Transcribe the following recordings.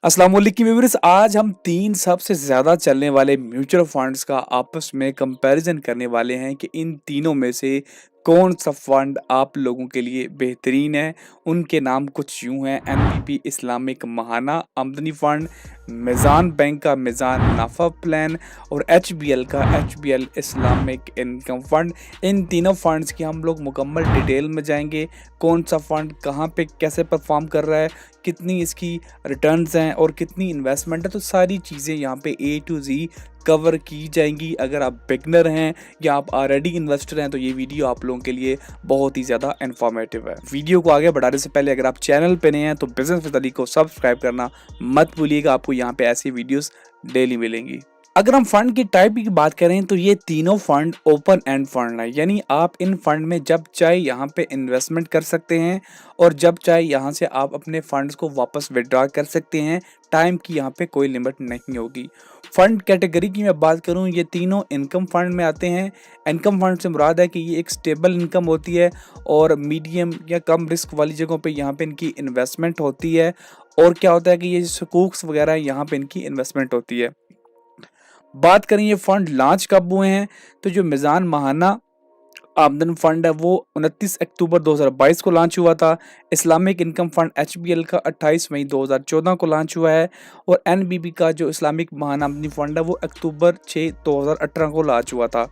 अस्सलाम वालेकुम व्यूअर्स। आज हम 3 सबसे ज़्यादा चलने वाले म्यूचुअल फंड्स का आपस में कंपैरिजन करने वाले हैं कि इन तीनों में से कौन-सा फ़ंड आप लोगों के लिए बेहतरीन है। उनके नाम कुछ यूँ हैं: एनबीपी इस्लामिक महाना आमदनी फ़ंड, मीज़ान बैंक का मीज़ान नाफ़ा प्लान और एचबीएल का एचबीएल इस्लामिक इनकम फ़ंड। इन तीनों फ़ंड्स की हम लोग मुकम्मल डिटेल में जाएँगे। कौन-सा फ़ंड कहाँ पे कैसे परफ़ॉर्म कर रहा है, कितनी इसकी रिटर्न्स हैं और कितनी इन्वेस्टमेंट है, तो सारी चीज़ें यहाँ पे ए टू ज़ी कवर की जाएंगी। अगर आप बिगनर हैं या आप ऑलरेडी इन्वेस्टर हैं तो ये वीडियो आप लोगों के लिए बहुत ही ज़्यादा इन्फॉर्मेटिव है। वीडियो को आगे बढ़ाने से पहले अगर आप चैनल पे नए हैं तो बिजनेस विद अली को सब्सक्राइब करना मत भूलिएगा, आपको यहाँ पे ऐसी वीडियोस डेली मिलेंगी। अगर हम फंड की टाइप की बात करें तो ये तीनों फंड ओपन एंड फंड है, यानी आप इन फंड में जब चाहे यहाँ पे इन्वेस्टमेंट कर सकते हैं और जब चाहे यहाँ से आप अपने फंड्स को वापस विड्रॉ कर सकते हैं। टाइम की यहाँ पे कोई लिमिट नहीं होगी। फंड कैटेगरी की मैं बात करूँ, ये तीनों इनकम फंड में आते हैं। इनकम फंड से मुराद है कि ये एक स्टेबल इनकम होती है और मीडियम या कम रिस्क वाली जगहों पे यहाँ पे इनकी इन्वेस्टमेंट होती है। और क्या होता है कि ये सुकूक्स वगैरह यहाँ पे इनकी इन्वेस्टमेंट होती है। बात करें ये फंड लॉन्च कब हुए हैं, तो जो मीज़ान महाना आमदन फंड है वो 29 अक्टूबर 2022 को लॉन्च हुआ था। इस्लामिक इनकम फंड एचबीएल का 28 मई 2014 को लॉन्च हुआ है और एनबीबी का जो इस्लामिक महाना आमदनी फंड है वो अक्टूबर 6 2018 को लॉन्च हुआ था।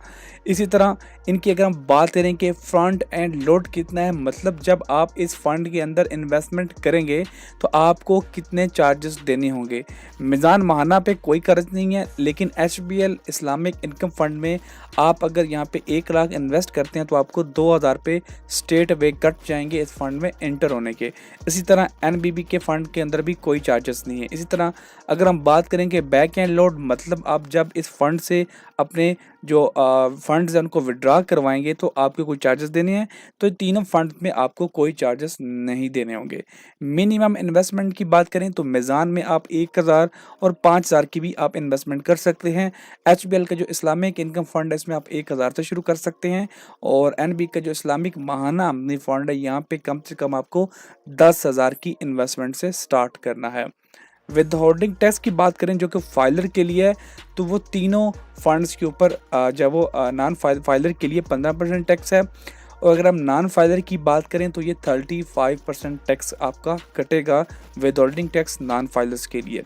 इसी तरह इनकी अगर हम बात करें कि फ्रंट एंड लोड कितना है, मतलब जब आप इस फंड के अंदर इन्वेस्टमेंट करेंगे तो आपको कितने चार्जेस देने होंगे। मीज़ान महाना पे कोई कर्ज नहीं है, लेकिन एचबीएल इस्लामिक इनकम फंड में आप अगर यहाँ पे 1 लाख इन्वेस्ट करते हैं तो आपको 2000 पे स्टेट वे कट जाएंगे इस फंड में एंटर होने के। इसी तरह एनबीबी के फंड के अंदर भी कोई चार्जेस नहीं है। इसी तरह अगर हम बात करें कि बैक एंड लोड, मतलब आप जब इस फंड से अपने जो फंड्स हैं उनको विड्रॉ करवाएंगे तो आपको कोई चार्जेस देने हैं, तो तीनों फंड में आपको कोई चार्जेस नहीं देने होंगे। मिनिमम इन्वेस्टमेंट की बात करें तो मीज़ान में आप 1000 और 5000 की भी आप इन्वेस्टमेंट कर सकते हैं। एचबीएल का जो इस्लामिक इनकम फंड है इसमें आप 1000 से शुरू कर सकते हैं और एनबी का जो इस्लामिक महाना आमदनी फंड है यहाँ पे कम से कम आपको 10,000 की इन्वेस्टमेंट से स्टार्ट करना है। विद होल्डिंग टैक्स की बात करें जो कि फाइलर के लिए है, तो वो तीनों फंड्स के ऊपर जब वो नॉन फाइलर के लिए 15% टैक्स है और अगर हम नॉन फाइलर की बात करें तो ये 35% टैक्स आपका कटेगा with holding tax non filers के लिए।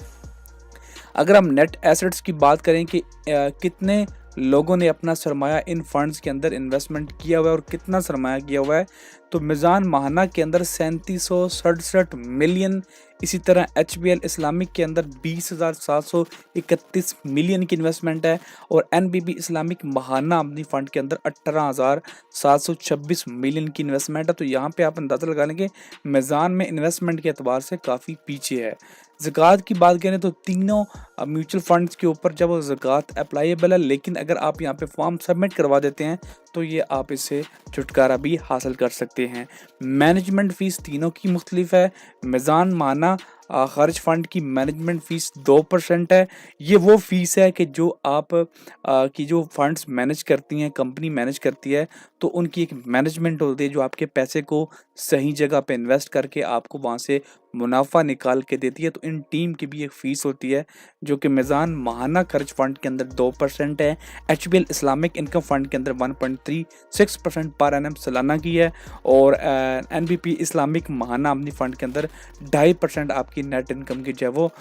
अगर हम नेट एसेट्स की बात करें कि कितने लोगों ने अपना सरमाया इन फंड्स के अंदर इन्वेस्टमेंट किया हुआ है और कितना सरमाया किया हुआ है, तो मीज़ान महाना के अंदर 3767 मिलियन, इसी तरह एचबीएल इस्लामिक के अंदर 20,731 मिलियन की इन्वेस्टमेंट है और एनबीबी इस्लामिक महाना आमदनी फंड के अंदर 18,726 मिलियन की इन्वेस्टमेंट है। तो यहाँ पे आप अंदाज़ा लगा लेंगे मीज़ान में इन्वेस्टमेंट के एतबार से काफ़ी पीछे है। ज़कात की बात करें तो तीनों म्यूचुअल फंड्स के ऊपर जब वो ज़कात अप्लाइएबल है, लेकिन अगर आप यहाँ पे फॉर्म सबमिट करवा देते हैं तो ये आप इससे छुटकारा भी हासिल कर सकते हैं। मैनेजमेंट फ़ीस तीनों की मुख्तलिफ है। मीज़ान माना खर्च फंड की मैनेजमेंट फ़ीस 2% है। ये वो फ़ीस है कि जो आप की जो फंड्स मैनेज करती हैं, कंपनी मैनेज करती है, तो उनकी एक मैनेजमेंट होती है जो आपके पैसे को सही जगह पे इन्वेस्ट करके आपको वहाँ से मुनाफा निकाल के देती है। तो इन टीम की भी एक फ़ीस होती है जो कि मीज़ान महाना खर्च फंड के अंदर 2% है। एचबीएल इस्लामिक इनकम फंड के अंदर 1.36% पर एनम सालाना की है और एनबीपी इस्लामिक महाना आमदनी फंड के अंदर 2.5% आपकी नेट इनकम की जो है वो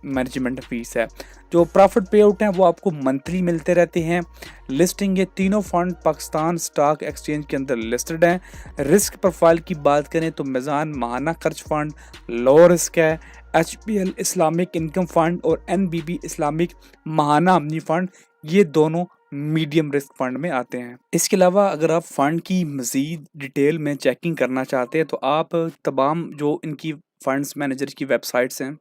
मैनेजमेंट फ़ीस है। जो प्रॉफिट पे आउट हैं वो आपको मंथली मिलते रहते हैं। लिस्टिंग, ये तीनों फंड पाकिस्तान स्टॉक एक्सचेंज के अंदर लिस्टेड हैं। रिस्क प्रोफाइल की बात करें तो मीज़ान महाना खर्च फंड लो रिस्क है। एचबीएल इस्लामिक इनकम फंड और एनबीबी इस्लामिक महाना आमदनी फंड ये दोनों मीडियम रिस्क फंड में आते हैं। इसके अलावा अगर आप फंड की मज़ीद डिटेल में चेकिंग करना चाहते हैं तो आप तमाम जो इनकी फंड्स मैनेजर की वेबसाइट्स हैं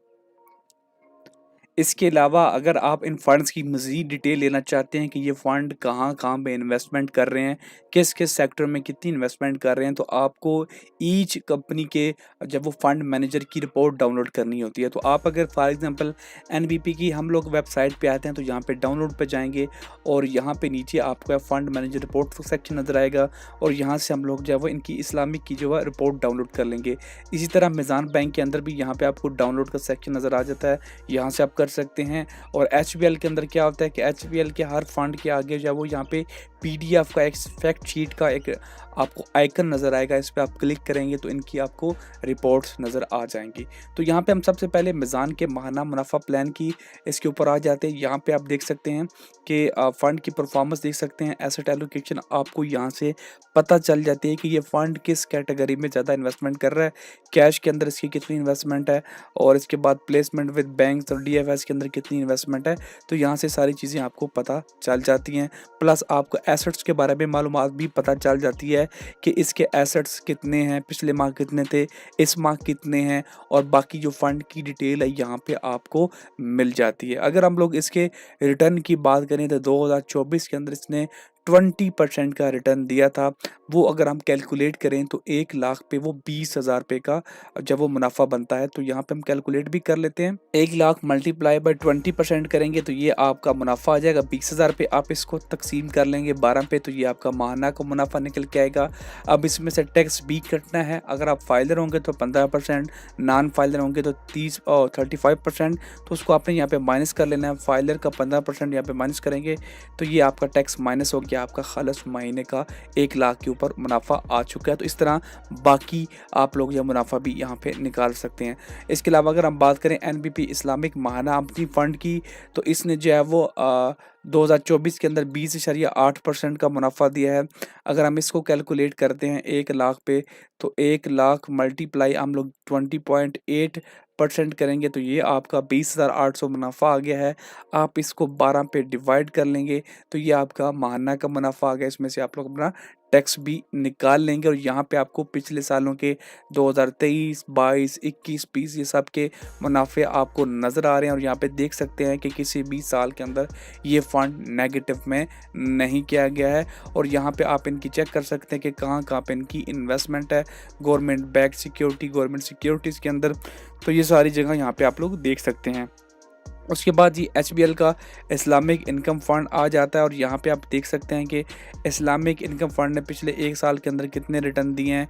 इसके अलावा अगर आप इन फंड्स की मज़ीद डिटेल लेना चाहते हैं कि ये फ़ंड कहाँ-कहाँ पे इन्वेस्टमेंट कर रहे हैं, किस-किस सेक्टर में कितनी इन्वेस्टमेंट कर रहे हैं, तो आपको ईच कंपनी के जब वो फंड मैनेजर की रिपोर्ट डाउनलोड करनी होती है। तो आप अगर फॉर एग्ज़ाम्पल एनबीपी की हम लोग वेबसाइट पे आते हैं, तो यहाँ पे डाउनलोड पे जाएँगे और यहाँ पे नीचे आपको फंड मैनेजर रिपोर्ट सेक्शन नज़र आएगा और यहाँ से हम लोग जो है वो इनकी इस्लामिक की जो है रिपोर्ट डाउनलोड कर लेंगे। इसी तरह मीज़ान बैंक के अंदर भी यहाँ पे आपको डाउनलोड का सेक्शन नज़र आ जाता है, यहाँ से आप कर सकते हैं। और एचबीएल के अंदर क्या होता है कि एचबीएल के हर फंड के आगे जो है वो यहाँ पे पीडीएफ का एक फैक्ट शीट का एक आपको आइकन नज़र आएगा, इस पे आप क्लिक करेंगे तो इनकी आपको रिपोर्ट्स नज़र आ जाएंगी। तो यहाँ पे हम सबसे पहले मीज़ान के माहाना मुनाफा प्लान की इसके ऊपर आ जाते हैं। यहाँ पे आप देख सकते हैं कि फ़ंड की परफॉर्मेंस देख सकते हैं, एसेट एलोकेशन आपको यहाँ से पता चल जाती है कि ये फ़ंड किस कैटेगरी में ज़्यादा इन्वेस्टमेंट कर रहा है, कैश के अंदर इसकी कितनी इन्वेस्टमेंट है और इसके बाद प्लेसमेंट विद बैंक्स और डीएफएस के अंदर कितनी इन्वेस्टमेंट है। तो यहाँ से सारी चीज़ें आपको पता चल जाती हैं, प्लस आपको एसेट्स के बारे में मालूमात भी पता चल जाती है कि इसके एसेट्स कितने हैं, पिछले माह कितने थे, इस माह कितने हैं और बाकी जो फंड की डिटेल है यहाँ पे आपको मिल जाती है। अगर हम लोग इसके रिटर्न की बात करें तो 2024 के अंदर इसने 20% का रिटर्न दिया था। वो अगर हम कैलकुलेट करें तो 1 लाख पे वो 20,000 रुपये का जब वो मुनाफा बनता है, तो यहाँ पे हम कैलकुलेट भी कर लेते हैं। 1 लाख मल्टीप्लाई बाय 20% करेंगे तो ये आपका मुनाफा आ जाएगा 20,000 रुपये। आप इसको तकसीम कर लेंगे 12 पे तो ये आपका माहाना का मुनाफा निकल के आएगा। अब इसमें से टैक्स भी कटना है, अगर आप फाइलर होंगे तो 15%, नॉन फाइलर होंगे तो 30 और 35%, तो उसको आपने यहाँ पे माइनस कर लेना है। फाइलर का 15% यहाँ पे माइनस करेंगे तो ये आपका टैक्स माइनस हो गया, आपका खालस महीने का 1 लाख के ऊपर मुनाफा आ चुका है। तो इस तरह बाकी आप लोग यह मुनाफा भी यहाँ पे निकाल सकते हैं। इसके अलावा अगर हम बात करें एनबीपी इस्लामिक माहाना आमदनी फ़ंड की, तो इसने जो है वो 2024 के अंदर 20.8% का मुनाफा दिया है। अगर हम इसको कैलकुलेट करते हैं 1 लाख पे, तो 1 लाख मल्टीप्लाई हम लोग 20.8% करेंगे तो ये आपका 20,800 मुनाफा आ गया है। आप इसको 12 पे डिवाइड कर लेंगे तो ये आपका माहाना का मुनाफा आ गया। इसमें से आप लोग अपना टैक्स भी निकाल लेंगे और यहाँ पे आपको पिछले सालों के 2023, 22, 21, 20 ये सब के मुनाफे आपको नज़र आ रहे हैं और यहाँ पे देख सकते हैं कि किसी भी साल के अंदर ये फंड नेगेटिव में नहीं किया गया है। और यहाँ पे आप इनकी चेक कर सकते हैं कि कहाँ पे इनकी इन्वेस्टमेंट है, government back security, government securities के अंदर। तो ये सारी जगह यहाँ पे आप लोग देख सकते हैं। उसके बाद जी एचबीएल का इस्लामिक इनकम फ़ंड आ जाता है और यहाँ पे आप देख सकते हैं कि इस्लामिक इनकम फ़ंड ने पिछले 1 साल के अंदर कितने रिटर्न दिए हैं।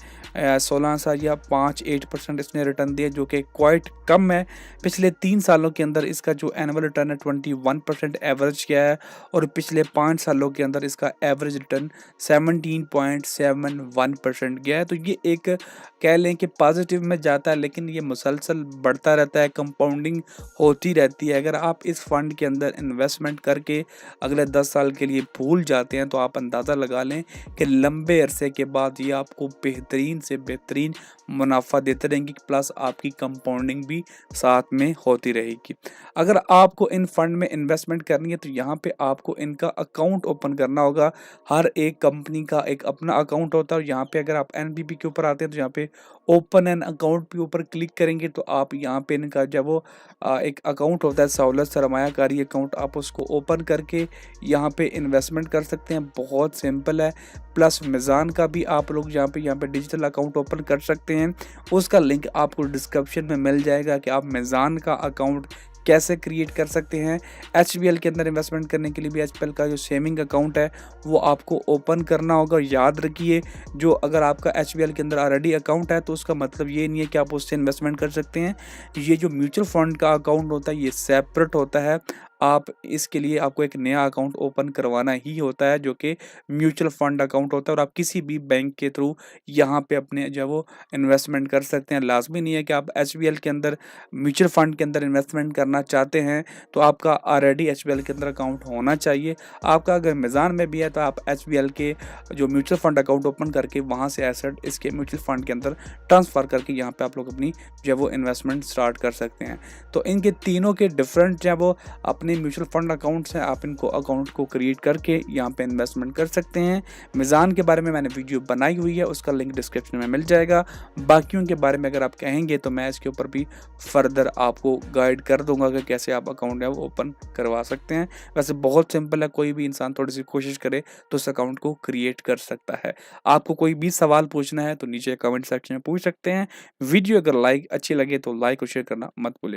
16 या 5-8% इसने रिटर्न दिए, जो कि क्वाइट कम है। पिछले 3 सालों के अंदर इसका जो एनुअल रिटर्न है 21% एवरेज किया है और पिछले 5 सालों के अंदर इसका एवरेज रिटर्न 17.71% गया है। तो ये एक कह लें कि पॉजिटिव में जाता है, लेकिन ये मुसलसल बढ़ता रहता है, कंपाउंडिंग होती रहती है। अगर आप इस फंड के अंदर इन्वेस्टमेंट करके अगले 10 साल के लिए भूल जाते हैं तो आप अंदाज़ा लगा लें कि लंबे अरसे के बाद ये आपको बेहतरीन से बेहतरीन मुनाफा देते रहेंगे, प्लस आपकी कंपाउंडिंग भी साथ में होती रहेगी। अगर आपको इन फंड में इन्वेस्टमेंट करनी है तो यहाँ पे आपको इनका अकाउंट ओपन करना होगा। हर एक कंपनी का एक अपना अकाउंट होता है और यहाँ पे अगर आप एनबीपी के ऊपर आते हैं तो यहाँ पे ओपन एन अकाउंट के ऊपर क्लिक करेंगे तो आप यहाँ पे इनका जब वो एक अकाउंट होता है सहूलत सरमायाकारी अकाउंट, आप उसको ओपन करके यहाँ पे इन्वेस्टमेंट कर सकते हैं। बहुत सिंपल है। प्लस मीज़ान का भी आप लोग यहाँ पे डिजिटल अकाउंट ओपन कर सकते हैं। उसका लिंक आपको डिस्क्रिप्शन में मिल जाएगा कि आप मीज़ान का अकाउंट कैसे क्रिएट कर सकते हैं। एचबीएल के अंदर इन्वेस्टमेंट करने के लिए भी एचबीएल का जो सेविंग अकाउंट है वो आपको ओपन करना होगा। और याद रखिए, जो अगर आपका एचबीएल के अंदर ऑलरेडी अकाउंट है तो उसका मतलब ये नहीं है कि आप उससे इन्वेस्टमेंट कर सकते हैं। ये जो म्यूचुअल फंड का अकाउंट होता है ये सेपरेट होता है। आप इसके लिए आपको एक नया अकाउंट ओपन करवाना ही होता है, जो कि म्यूचुअल फंड अकाउंट होता है और आप किसी भी बैंक के थ्रू यहाँ पे अपने जो वो इन्वेस्टमेंट कर सकते हैं। लाजमी नहीं है कि आप एचबीएल के अंदर म्यूचुअल फंड के अंदर इन्वेस्टमेंट करना चाहते हैं तो आपका ऑलरेडी एचबीएल के अंदर अकाउंट होना चाहिए। आपका अगर मीज़ान में भी है तो आप एचबीएल के जो म्यूचुअल फंड अकाउंट ओपन करके वहाँ से एसेट इसके म्यूचुअल फंड के अंदर ट्रांसफ़र करके यहाँ पे आप लोग अपनी जो वो इन्वेस्टमेंट स्टार्ट कर सकते हैं। तो इनके तीनों के डिफरेंट जो वो अपने जितने म्यूचुअल फंड अकाउंट्स हैं आप इनको अकाउंट को क्रिएट करके यहाँ पे इन्वेस्टमेंट कर सकते हैं। मीज़ान के बारे में मैंने वीडियो बनाई हुई है, उसका लिंक डिस्क्रिप्शन में मिल जाएगा। बाकियों के बारे में अगर आप कहेंगे तो मैं इसके ऊपर भी फर्दर आपको गाइड कर दूंगा कि कैसे आप अकाउंट है वो ओपन करवा सकते हैं। वैसे बहुत सिंपल है, कोई भी इंसान थोड़ी सी कोशिश करे तो उस अकाउंट को क्रिएट कर सकता है। आपको कोई भी सवाल पूछना है तो नीचे कमेंट सेक्शन में पूछ सकते हैं। वीडियो अगर अच्छी लगे तो लाइक और शेयर करना मत भूलिएगा।